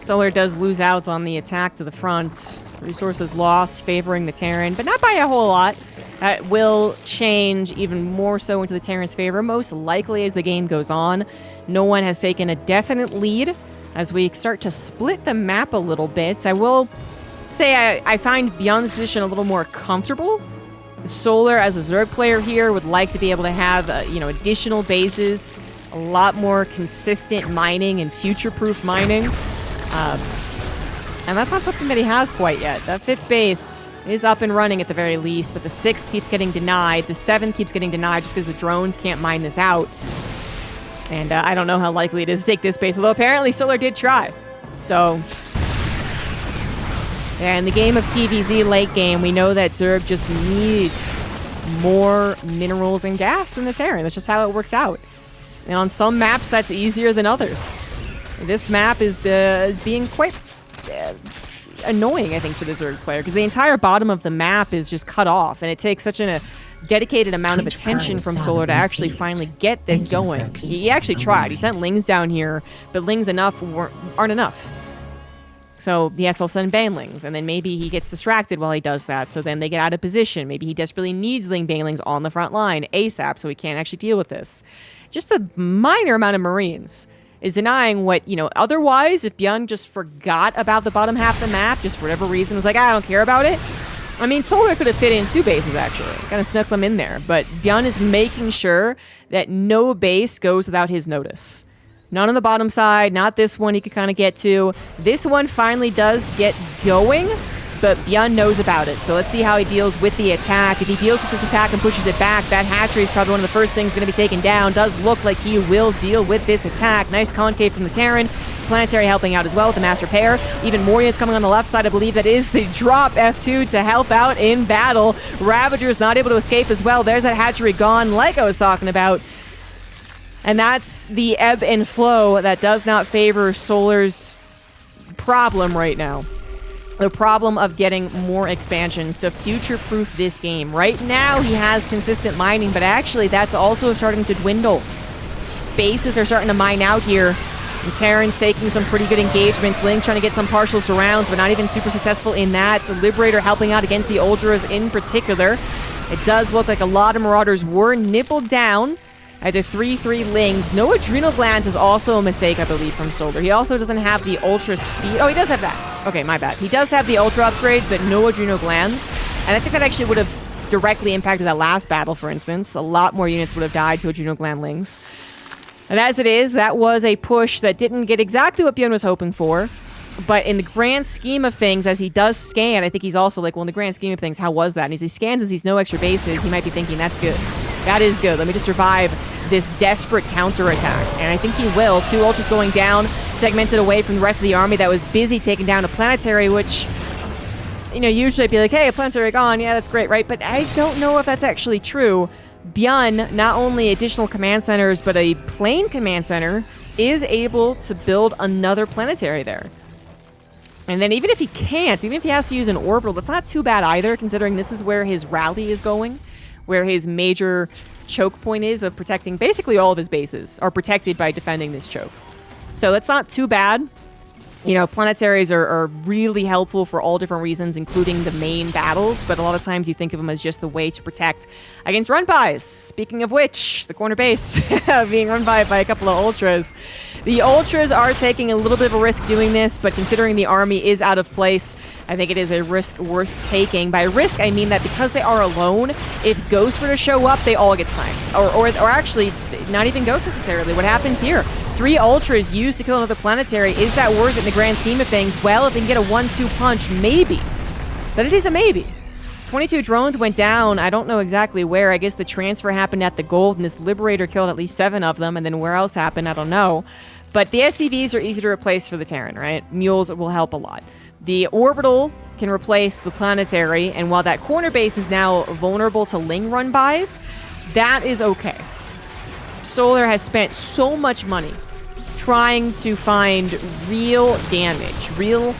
Solar does lose out on the attack to the front. Resources lost, favoring the Terran, but not by a whole lot. That will change even more so into the Terran's favor, most likely as the game goes on. No one has taken a definite lead as we start to split the map a little bit. I will say I find Byun's position a little more comfortable. Solar, as a Zerg player here, would like to be able to have, additional bases, a lot more consistent mining and future-proof mining. And that's not something that he has quite yet. That 5th base is up and running at the very least, but the 6th keeps getting denied. The 7th keeps getting denied just because the drones can't mine this out. And I don't know how likely it is to take this base, although apparently Solar did try. So, yeah, in the game of TVZ late game, we know that Zerg just needs more minerals and gas than the Terran. That's just how it works out. And on some maps, that's easier than others. This map is being quite annoying, I think, for the Zerg player, because the entire bottom of the map is just cut off, and it takes such a dedicated amount of attention from Solar to actually finally get this going. He actually tried. He sent Lings down here, but Lings aren't enough. So yes, he'll send Banelings, and then maybe he gets distracted while he does that, so then they get out of position. Maybe he desperately needs Banelings on the front line ASAP, so he can't actually deal with this. Just a minor amount of Marines is denying what, otherwise, if Byun just forgot about the bottom half of the map, just for whatever reason, was like, I don't care about it. I mean, Solar could have fit in 2 bases, actually. Kind of snuck them in there. But Byun is making sure that no base goes without his notice. None on the bottom side, not this one he could kind of get to. This one finally does get going, but Byun knows about it. So let's see how he deals with the attack. If he deals with this attack and pushes it back, that hatchery is probably one of the first things going to be taken down. Does look like he will deal with this attack. Nice concave from the Terran. Planetary helping out as well with the mass repair. Even more units coming on the left side. I believe that is the drop F2 to help out in battle. Ravager's not able to escape as well. There's that hatchery gone, like I was talking about. And that's the ebb and flow that does not favor Solar's problem right now. The problem of getting more expansions to future-proof this game. Right now, he has consistent mining, but actually, that's also starting to dwindle. Bases are starting to mine out here. And Terran's taking some pretty good engagements. Ling's trying to get some partial surrounds, but not even super successful in that. So Liberator helping out against the Ultras in particular. It does look like a lot of Marauders were nibbled down. Either 3-3 Lings. No Adrenal Glands is also a mistake, I believe, from Solar. He also doesn't have the Ultra Speed. Oh, he does have that. Okay, my bad. He does have the Ultra upgrades, but no Adrenal Glands. And I think that actually would have directly impacted that last battle, for instance. A lot more units would have died to Adrenal Gland Lings. And as it is, that was a push that didn't get exactly what Byun was hoping for. But in the grand scheme of things, as he does scan, I think he's also like, well, in the grand scheme of things, how was that? And as he scans and sees no extra bases, he might be thinking, that's good. That is good. Let me just survive this desperate counterattack. And I think he will. 2 Ultras going down, segmented away from the rest of the army that was busy taking down a Planetary, which, usually I'd be like, hey, a Planetary gone. Yeah, that's great, right? But I don't know if that's actually true. Byun, not only additional command centers, but a plane command center, is able to build another Planetary there. And then even if he can't, even if he has to use an orbital, that's not too bad either, considering this is where his rally is going, where his major choke point is of protecting basically all of his bases are protected by defending this choke. So that's not too bad. Planetaries are really helpful for all different reasons, including the main battles, but a lot of times you think of them as just the way to protect against run-bys. Speaking of which, the corner base being run by a couple of Ultras. The Ultras are taking a little bit of a risk doing this, but considering the army is out of place, I think it is a risk worth taking. By risk, I mean that because they are alone, if Ghosts were to show up, they all get sniped. Or actually, not even Ghosts necessarily. What happens here? 3 Ultras used to kill another Planetary. Is that worth it in the grand scheme of things? Well, if they can get a 1-2 punch, maybe. But it is a maybe. 22 drones went down. I don't know exactly where. I guess the transfer happened at the Gold, and this Liberator killed at least 7 of them, and then where else happened, I don't know. But the SCVs are easy to replace for the Terran, right? Mules will help a lot. The Orbital can replace the Planetary, and while that corner base is now vulnerable to Ling run-bys, that is okay. Solar has spent so much money trying to find real damage, real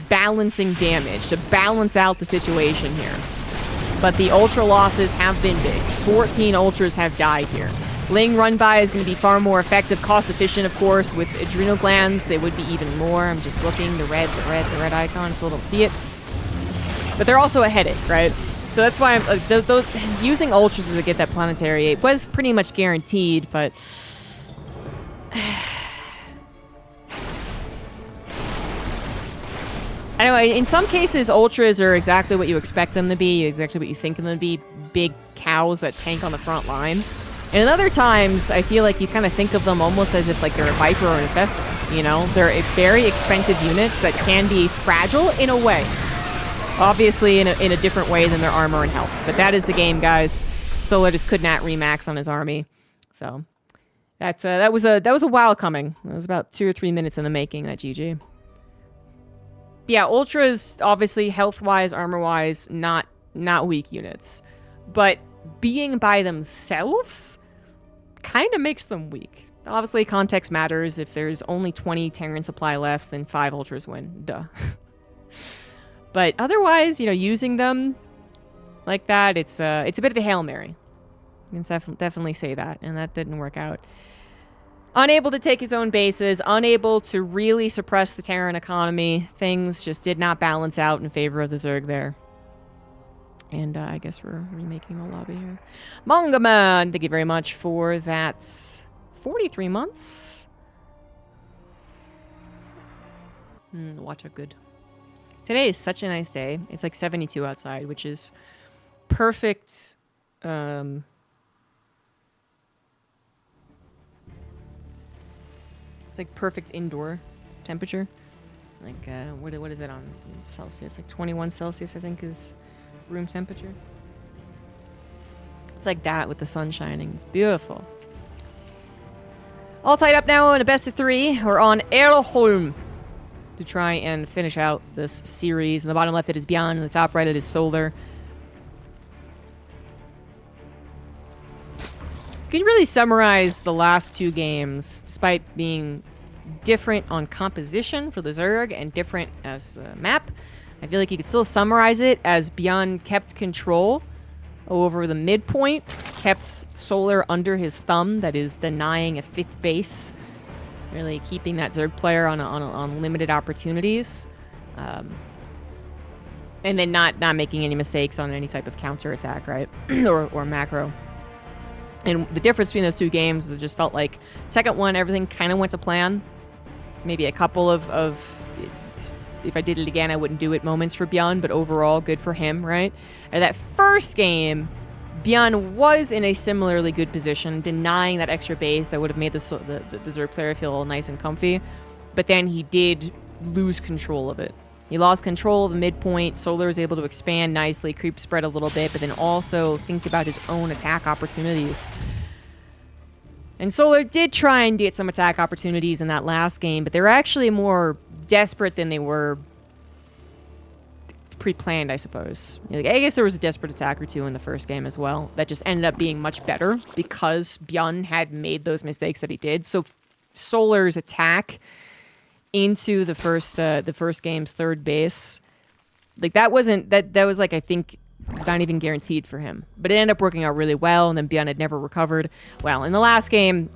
balancing damage to balance out the situation here. But the Ultra losses have been big. 14 Ultras have died here. Ling run by is going to be far more effective, cost efficient, of course. With adrenal glands, they would be even more. I'm just looking, the red icon, still don't see it. But they're also a headache, right? So that's why I'm, using ultras to get that planetary 8 was pretty much guaranteed, but anyway, in some cases, ultras are exactly what you expect them to be, exactly what you think them to be, big cows that tank on the front line. And in other times, I feel like you kind of think of them almost as if like they're a Viper or an Infestor, you know? They're very expensive units that can be fragile in a way. Obviously in a different way than their armor and health. But that is the game, guys. Solar just could not remax on his army. So that was a while coming. It was about 2 or 3 minutes in the making, that GG. Yeah, ultras, obviously, health-wise, armor-wise, not weak units. But being by themselves kind of makes them weak. Obviously, context matters. If there's only 20 Terran supply left, then 5 ultras win. Duh. But otherwise, you know, using them like that, it's a bit of a Hail Mary. You can definitely say that, and that didn't work out. Unable to take his own bases, unable to really suppress the Terran economy. Things just did not balance out in favor of the Zerg there. And I guess we're remaking the lobby here. Manga Man, thank you very much for that. 43 months? Watch out good. Today is such a nice day. It's like 72 outside, which is perfect. It's like perfect indoor temperature. Like, what is it on Celsius? Like 21 Celsius, I think, is room temperature. It's like that with the sun shining. It's beautiful. All tied up now in a best of 3. We're on Erholm to try and finish out this series. In the bottom left, it is Byun. In the top right, it is Solar. You can really summarize the last 2 games, despite being different on composition for the Zerg and different as the map. I feel like you could still summarize it as Byun kept control over the midpoint, kept Solar under his thumb, that is denying a 5th base, really keeping that Zerg player on limited opportunities, and then not making any mistakes on any type of counter attack, right, or macro. And the difference between those 2 games is it just felt like second one, everything kind of went to plan. Maybe a couple of if I did it again, I wouldn't do it moments for Byun, but overall good for him, right? And that first game, Byun was in a similarly good position, denying that extra base that would have made the Zerg player feel nice and comfy. But then he did lose control of it. He lost control of the midpoint. Solar was able to expand nicely, creep spread a little bit, but then also think about his own attack opportunities. And Solar did try and get some attack opportunities in that last game, but they were actually more desperate than they were pre-planned, I suppose. I guess there was a desperate attack or 2 in the first game as well that just ended up being much better because Byun had made those mistakes that he did. So Solar's attack into the first game's 3rd base, like that wasn't that was like, I think, not even guaranteed for him, but it ended up working out really well. And then Byun had never recovered. Well, in the last game,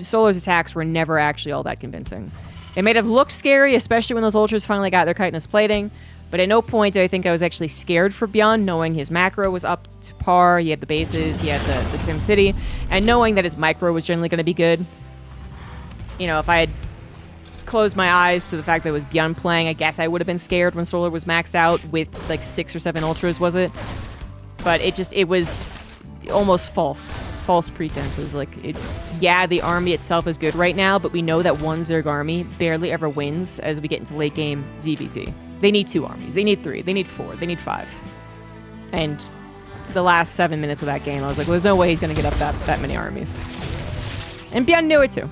Solar's attacks were never actually all that convincing. They may have looked scary, especially when those ultras finally got their chitinous plating, but at no point did I think I was actually scared for Byun, knowing his macro was up to par, he had the bases, he had the Sim City, and knowing that his micro was generally going to be good. You know, if I had closed my eyes to the fact that it was Byun playing, I guess I would have been scared when Solar was maxed out with like 6 or 7 ultras, was it? But it was almost false pretenses. Like, yeah, the army itself is good right now, but we know that one Zerg army barely ever wins as we get into late game ZvT. They need 2 armies. They need 3. They need 4. They need 5. And the last 7 minutes of that game, I was like, well, there's no way he's going to get up that many armies. And Byun knew it too.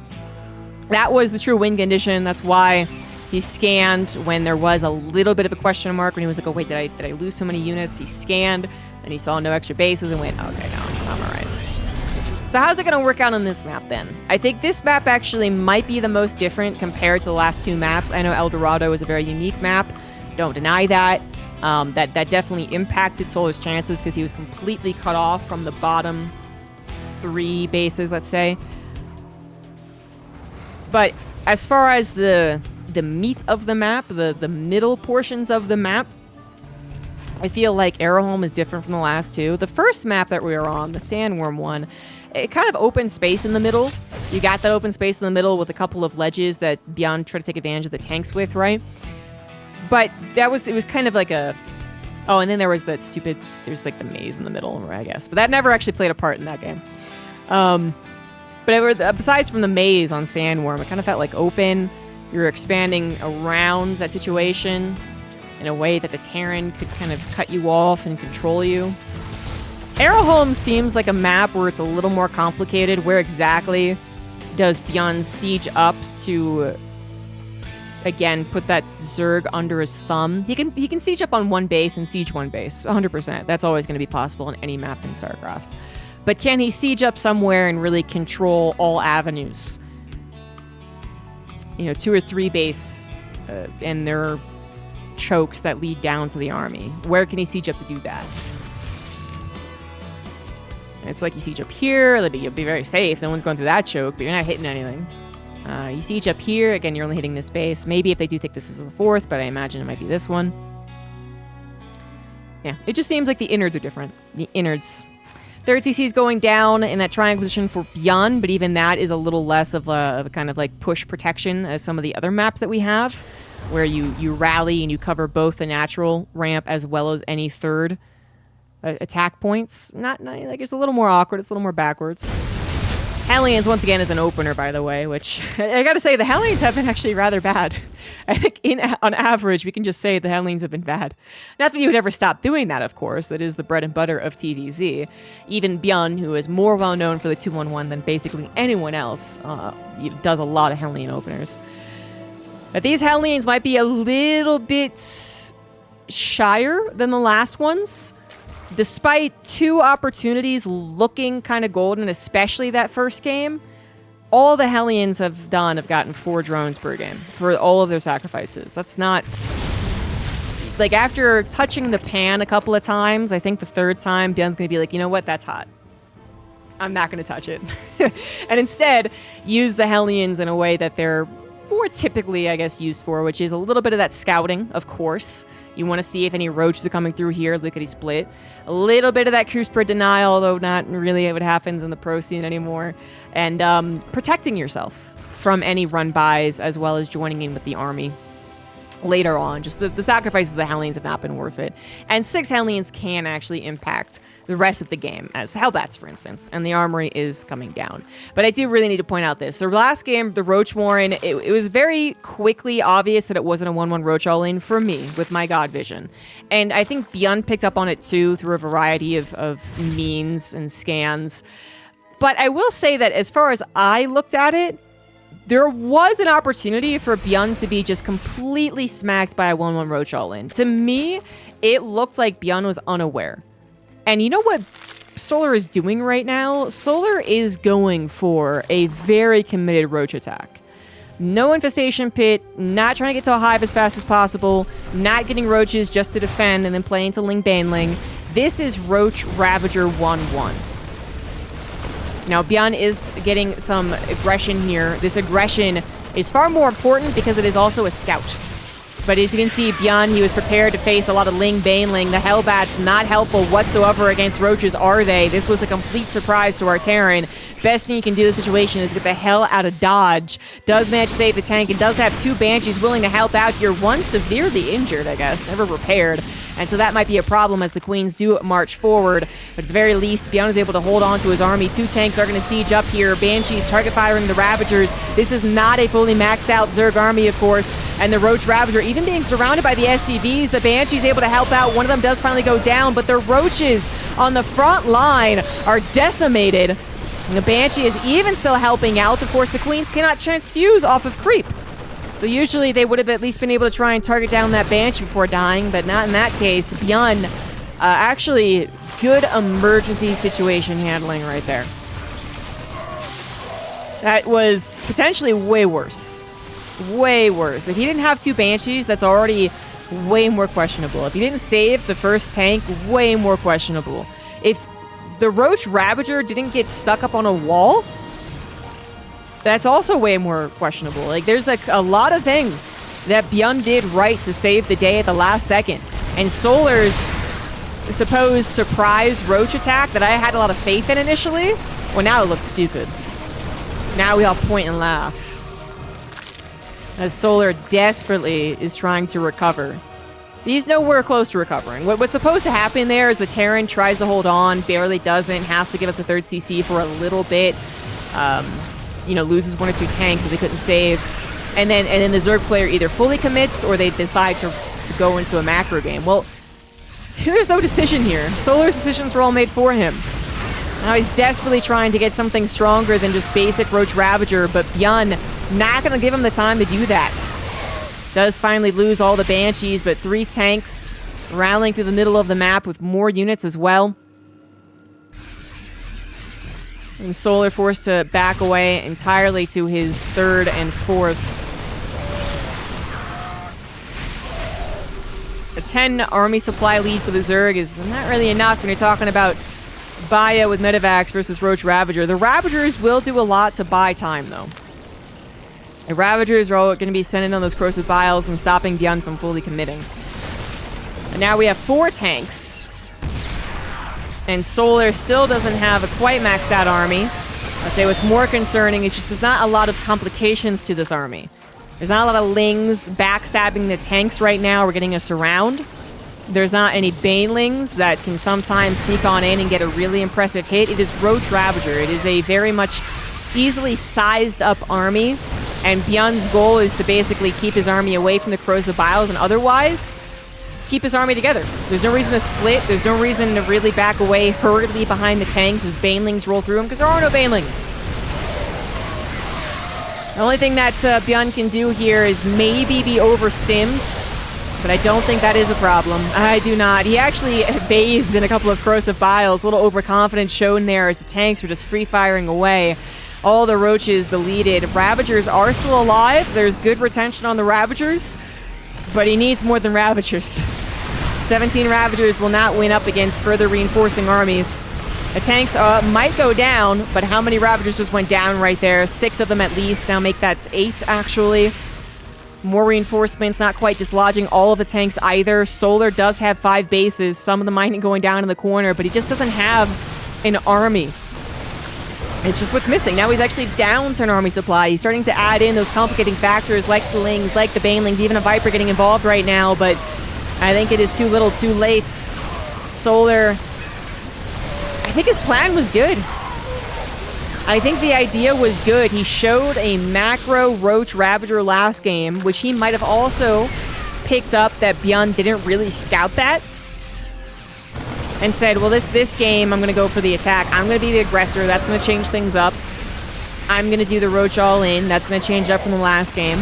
That was the true win condition. That's why he scanned when there was a little bit of a question mark, when he was like, oh, wait, did I lose so many units? He scanned, and he saw no extra bases and went, okay, no, I'm all right. So how's it going to work out on this map then? I think this map actually might be the most different compared to the last 2 maps. I know El Dorado is a very unique map. Don't deny that. That definitely impacted Solar's chances because he was completely cut off from the bottom 3 bases, let's say. But as far as the meat of the map, the middle portions of the map, I feel like Arrowholm is different from the last 2. The first map that we were on, the Sandworm one, it kind of open space in the middle. You got that open space in the middle with a couple of ledges that Byun tried to take advantage of the tanks with, right? But it was kind of like a... Oh, and then there was that stupid... There's like the maze in the middle, I guess. But that never actually played a part in that game. But besides from the maze on Sandworm, it kind of felt like open. You're expanding around that situation in a way that the Terran could kind of cut you off and control you. Arrowholm seems like a map where it's a little more complicated. Where exactly does Byun siege up to, again, put that Zerg under his thumb? He can siege up on one base and siege one base, 100%. That's always going to be possible in any map in StarCraft. But can he siege up somewhere and really control all avenues? 2 or 3 base, and there are chokes that lead down to the army. Where can he siege up to do that? It's like you siege up here, you'll be very safe. No one's going through that choke, but you're not hitting anything. You siege up here, again, you're only hitting this base. Maybe if they do think this is the 4th, but I imagine it might be this one. Yeah, it just seems like the innards are different. The innards. 3rd CC is going down in that triangle position for Byun, but even that is a little less of a kind of like push protection as some of the other maps that we have, where you rally and you cover both the natural ramp as well as any 3rd attack points. Not like it's a little more awkward. It's a little more backwards. Hellions once again is an opener, by the way, which I gotta say the Hellions have been actually rather bad. I think on average we can just say the Hellions have been bad. Not that you would ever stop doing that, of course. That is the bread and butter of TVZ. Even Byun, who is more well known for the 2-1-1 than basically anyone else, does a lot of Hellion openers. But these Hellions might be a little bit shyer than the last ones. Despite 2 opportunities looking kind of golden, especially that first game, all the Hellions have gotten 4 drones per game for all of their sacrifices. That's not... Like, after touching the pan a couple of times, I think the 3rd time, Byun's going to be like, you know what, that's hot. I'm not going to touch it. And instead, use the Hellions in a way that they're more typically, I guess, used for, which is a little bit of that scouting, of course. You want to see if any roaches are coming through here, lickety-split. A little bit of that crew spread denial, although not really what happens in the pro scene anymore. And protecting yourself from any run-bys, as well as joining in with the army later on. Just the sacrifice of the Hellions have not been worth it. And 6 Hellions can actually impact the rest of the game, as Hellbats, for instance, and the armory is coming down. But I do really need to point out this. The last game, the Roach Warren, it was very quickly obvious that it wasn't a 1-1 Roach all-in for me, with my God vision. And I think Byun picked up on it too, through a variety of means and scans. But I will say that as far as I looked at it, there was an opportunity for Byun to be just completely smacked by a 1-1 Roach all-in. To me, it looked like Byun was unaware. And you know what Solar is doing right now? Solar is going for a very committed Roach attack. No infestation pit, not trying to get to a hive as fast as possible, not getting roaches just to defend and then playing to Ling Banling. This is Roach Ravager 1-1. Now, Byun is getting some aggression here. This aggression is far more important because it is also a scout. But as you can see, Byun, he was prepared to face a lot of Ling Banling. The Hellbats not helpful whatsoever against roaches, are they? This was a complete surprise to our Terran. Best thing you can do in this situation is get the hell out of dodge. Does manage to save the tank and does have 2 Banshees willing to help out here. One severely injured, I guess, never repaired. And so that might be a problem as the Queens do march forward. But at the very least, Byun is able to hold on to his army. 2 tanks are going to siege up here. Banshees target firing the Ravagers. This is not a fully maxed out Zerg army, of course. And the Roach Ravager, even being surrounded by the SCVs, the Banshee's able to help out. One of them does finally go down, but the Roaches on the front line are decimated. And the Banshee is even still helping out. Of course, the Queens cannot transfuse off of creep. So usually they would have at least been able to try and target down that Banshee before dying, but not in that case. Byun, actually good emergency situation handling right there. That was potentially way worse. Way worse. If he didn't have 2 Banshees, that's already way more questionable. If he didn't save the first tank, way more questionable. If the Roach Ravager didn't get stuck up on a wall, that's also way more questionable. Like, there's like a lot of things that Byun did right to save the day at the last second. And Solar's supposed surprise Roach attack that I had a lot of faith in initially, well, now it looks stupid. Now we all point and laugh. As Solar desperately is trying to recover. He's nowhere close to recovering. What's supposed to happen there is the Terran tries to hold on, barely doesn't, has to give up the 3rd CC for a little bit. You know, loses 1 or 2 tanks that they couldn't save. And then the Zerg player either fully commits or they decide to go into a macro game. Well, there's no decision here. Solar's decisions were all made for him. Now he's desperately trying to get something stronger than just basic Roach Ravager, but Byun not going to give him the time to do that. Does finally lose all the Banshees, but 3 tanks rallying through the middle of the map with more units as well. And Solar forced to back away entirely to his 3rd and 4th. A 10 army supply lead for the Zerg is not really enough when you're talking about Baya with Medivacs versus Roach Ravager. The Ravagers will do a lot to buy time, though. The Ravagers are all going to be sending on those Corrosive Biles and stopping Byun from fully committing. And now we have 4 tanks. And Solar still doesn't have a quite maxed out army. I'd say what's more concerning is just there's not a lot of complications to this army. There's not a lot of Lings backstabbing the tanks right now. We're getting a surround. There's not any Banelings that can sometimes sneak on in and get a really impressive hit. It is Roach Ravager. It is a very much easily sized up army. And Byun's goal is to basically keep his army away from the Corrosive Biles and otherwise keep his army together. There's no reason to split. There's no reason to really back away hurriedly behind the tanks as Banelings roll through them, because there are no Banelings. The only thing that Byun can do here is maybe be overstimmed, but I don't think that is a problem. I do not. He actually bathed in a couple of Corrosive Biles. A little overconfidence shown there as the tanks were just free-firing away. All the Roaches deleted. Ravagers are still alive. There's good retention on the Ravagers, but he needs more than Ravagers. 17 Ravagers will not win up against further reinforcing armies. The tanks might go down, but how many Ravagers just went down right there? 6 of them at least. Now make that 8, actually. More reinforcements, not quite dislodging all of the tanks either. Solar does have 5 bases. Some of the mining going down in the corner, but he just doesn't have an army. It's just what's missing. Now he's actually down to an army supply. He's starting to add in those complicating factors like the Lings, like the Banelings, even a Viper getting involved right now, but I think it is too little too late. Solar, I think his plan was good. I think the idea was good. He showed a macro Roach Ravager last game, which he might have also picked up that Byun didn't really scout that. And said, well, this game, I'm going to go for the attack. I'm going to be the aggressor. That's going to change things up. I'm going to do the Roach all-in. That's going to change up from the last game.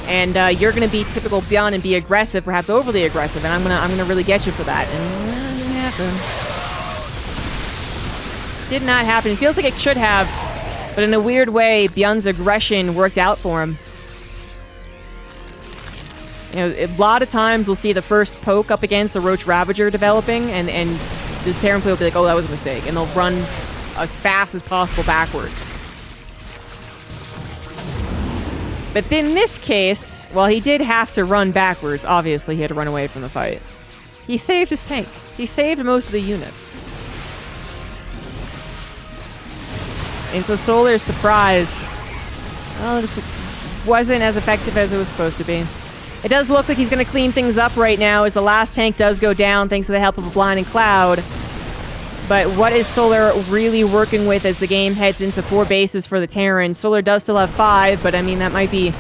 And you're going to be typical Byun and be aggressive, perhaps overly aggressive. And I'm gonna really get you for that. And that didn't happen. Did not happen. It feels like it should have. But in a weird way, Byun's aggression worked out for him. You know, a lot of times we'll see the first poke up against a Roach Ravager developing, and the Terran player will be like, oh, that was a mistake. And they'll run as fast as possible backwards. But in this case, well, he did have to run backwards. Obviously, he had to run away from the fight. He saved his tank. He saved most of the units. And so Solar's surprise, well, it just wasn't as effective as it was supposed to be. It does look like he's going to clean things up right now as the last tank does go down thanks to the help of a blinding cloud. But what is Solar really working with as the game heads into 4 bases for the Terran? Solar does still have 5, but I mean, that might be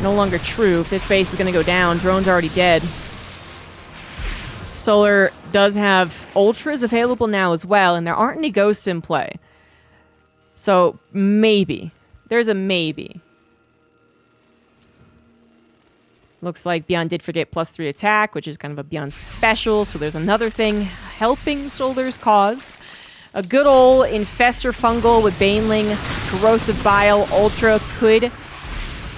no longer true. 5th base is going to go down. Drone's already dead. Solar does have Ultras available now as well, and there aren't any Ghosts in play. So, maybe. There's a maybe. Looks like Byun did forget +3 attack, which is kind of a Byun special, so there's another thing helping Solar's cause. A good old Infestor Fungal with Baneling, Corrosive Bile, Ultra could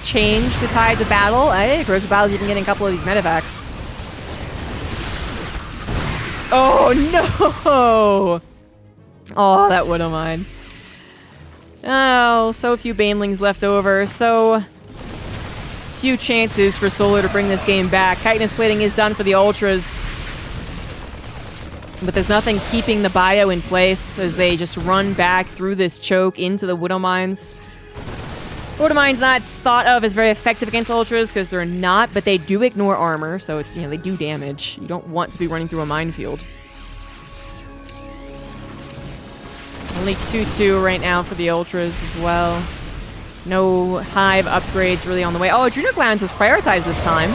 change the tides of battle. Hey, Corrosive Bile is even getting a couple of these medevacs. Oh, no! Oh, that would have mine. Oh, so few banelings left over. So few chances for Solar to bring this game back. Chitinous plating is done for the Ultras. But there's nothing keeping the bio in place as they just run back through this choke into the Widow Mines. Widow Mines not thought of as very effective against Ultras because they're not, but they do ignore armor, so it's, you know, they do damage. You don't want to be running through a minefield. Only 2-2 right now for the Ultras as well. No Hive upgrades really on the way. Oh, Adrenal Glands was prioritized this time.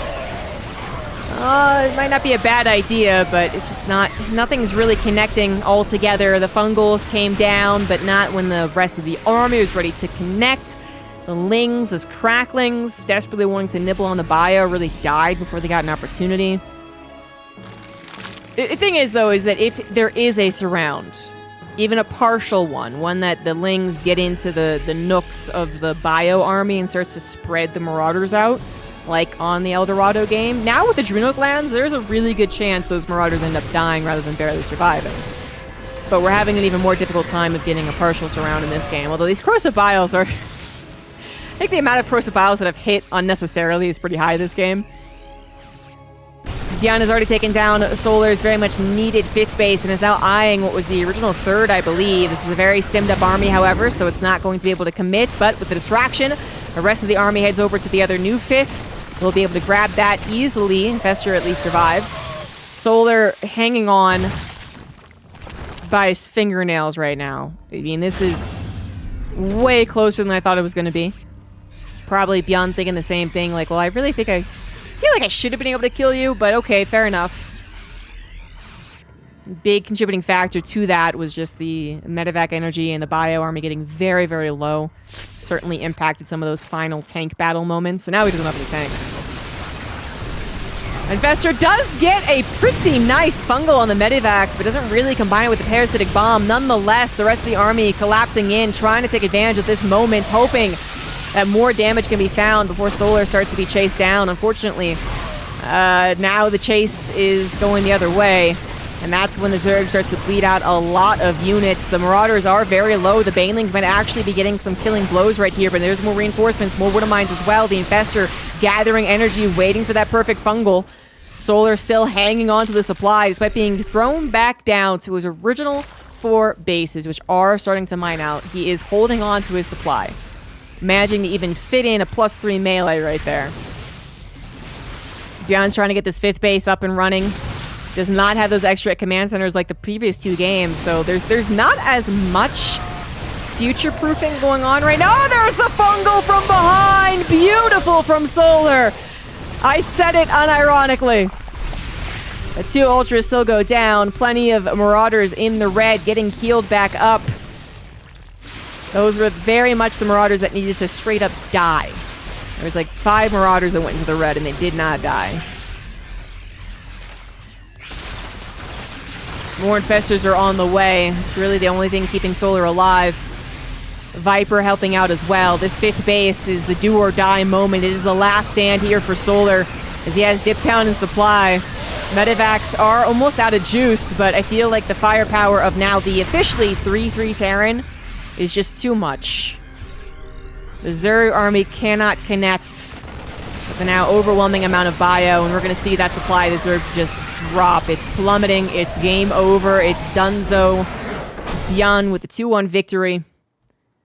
It might not be a bad idea, but it's just not... Nothing's really connecting all together. The Fungals came down, but not when the rest of the army was ready to connect. The Lings, as Cracklings, desperately wanting to nibble on the bio, really died before they got an opportunity. The thing is, though, is that if there is a surround, even a partial one that the Lings get into the nooks of the bio army and starts to spread the Marauders out, like on the El Dorado game, now with the Adrenal Glands, there's a really good chance those Marauders end up dying rather than barely surviving. But we're having an even more difficult time of getting a partial surround in this game, although these Corrosive Biles are... I think the amount of Corrosive Biles that have hit unnecessarily is pretty high this game. Byun has already taken down Solar's very much needed 5th base and is now eyeing what was the original 3rd, I believe. This is a very stemmed up army, however, so it's not going to be able to commit, but with the distraction, the rest of the army heads over to the other new 5th. We'll be able to grab that easily. Infestor at least survives. Solar hanging on by his fingernails right now. I mean, this is way closer than I thought it was going to be. Probably Byun thinking the same thing, like, well, I really think I feel like I should have been able to kill you, but okay, fair enough. Big contributing factor to that was just the medevac energy and the bio army getting very, very low. Certainly impacted some of those final tank battle moments, and now he doesn't have any tanks. Infestor does get a pretty nice fungal on the medevacs, but doesn't really combine it with the parasitic bomb. Nonetheless, the rest of the army collapsing in, trying to take advantage of this moment, hoping that more damage can be found before Solar starts to be chased down. Unfortunately, now the chase is going the other way, and that's when the Zerg starts to bleed out a lot of units. The Marauders are very low. The Banelings might actually be getting some killing blows right here, but there's more reinforcements, more Widow Mines as well. The Infestor gathering energy, waiting for that perfect fungal. Solar still hanging on to the supply, despite being thrown back down to his original 4 bases, which are starting to mine out. He is holding on to his supply, managing to even fit in a +3 melee right there. Byun's trying to get this 5th base up and running. Does not have those extra command centers like the previous 2 games, so there's not as much future-proofing going on right now. Oh, there's the fungal from behind! Beautiful from Solar! I said it unironically. The 2 Ultras still go down. Plenty of Marauders in the red getting healed back up. Those were very much the Marauders that needed to straight up die. There was like 5 Marauders that went into the red and they did not die. More Infestors are on the way. It's really the only thing keeping Solar alive. Viper helping out as well. This 5th base is the do or die moment. It is the last stand here for Solar as he has dip down in supply. Medevacs are almost out of juice, but I feel like the firepower of now the officially 3-3 Terran is just too much. The Zerg army cannot connect with the now overwhelming amount of bio, and we're going to see that supply of the Zerg just drop. It's plummeting. It's game over. It's donezo. Byun with the 2-1 victory.